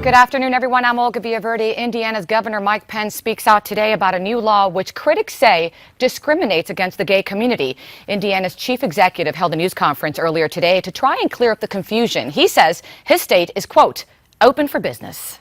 Good afternoon, everyone. I'm Olga Villaverde. Indiana's Governor Mike Pence speaks out today about a new law which critics say discriminates against the gay community. Indiana's chief executive held a news conference earlier today to try and clear up the confusion. He says his state is, quote, open for business.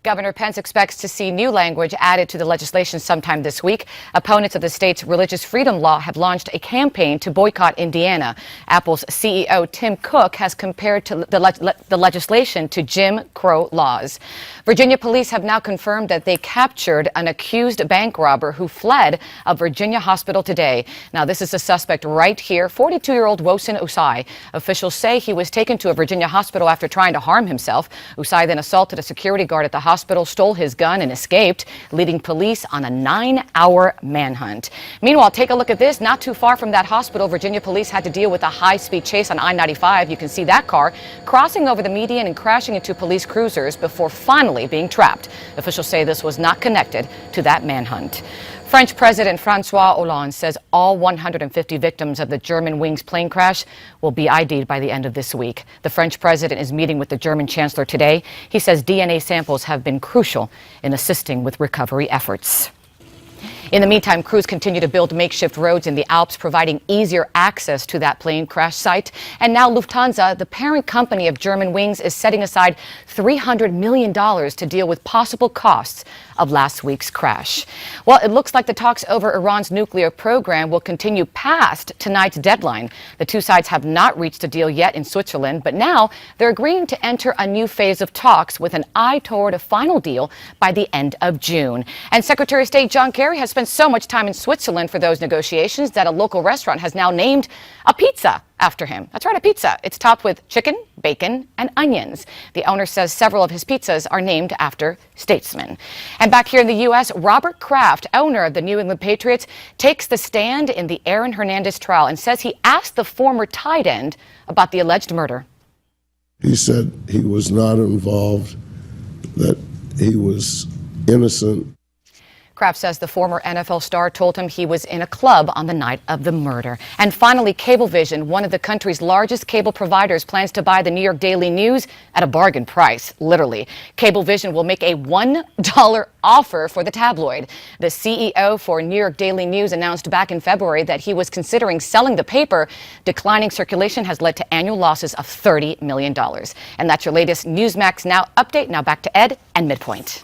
Governor Pence expects to see new language added to the legislation sometime this week. Opponents of the state's religious freedom law have launched a campaign to boycott Indiana. Apple's CEO Tim Cook has compared the legislation to Jim Crow laws. Virginia police have now confirmed that they captured an accused bank robber who fled a Virginia hospital today. Now, this is the suspect right here, 42-year-old Wosin Usai. Officials say he was taken to a Virginia hospital after trying to harm himself. Usai then assaulted a security guard at the hospital, stole his gun, and escaped, leading police on a 9-hour manhunt. Meanwhile, take a look at this. Not too far from that hospital, Virginia police had to deal with a high-speed chase on I-95. You can see that car crossing over the median and crashing into police cruisers before finally being trapped. Officials say this was not connected to that manhunt. French President François Hollande says all 150 victims of the Germanwings plane crash will be ID'd by the end of this week. The French president is meeting with the German chancellor today. He says DNA samples have been crucial in assisting with recovery efforts. In the meantime, crews continue to build makeshift roads in the Alps, providing easier access to that plane crash site. And now Lufthansa, the parent company of Germanwings, is setting aside $300 million to deal with possible costs of last week's crash. Well, it looks like the talks over Iran's nuclear program will continue past tonight's deadline. The two sides have not reached a deal yet in Switzerland, but now they're agreeing to enter a new phase of talks with an eye toward a final deal by the end of June. And Secretary of State John Kerry has spent so much time in Switzerland for those negotiations that a local restaurant has now named a pizza after him. That's right, a pizza. It's topped with chicken, bacon, and onions. The owner says several of his pizzas are named after statesmen. And back here in the U.S., Robert Kraft, owner of the New England Patriots, takes the stand in the Aaron Hernandez trial and says he asked the former tight end about the alleged murder. He said he was not involved, that he was innocent. Kraft says the former NFL star told him he was in a club on the night of the murder. And finally, Cablevision, one of the country's largest cable providers, plans to buy the New York Daily News at a bargain price, literally. Cablevision will make a $1 offer for the tabloid. The CEO for New York Daily News announced back in February that he was considering selling the paper. Declining circulation has led to annual losses of $30 million. And that's your latest Newsmax Now update. Now back to Ed and Midpoint.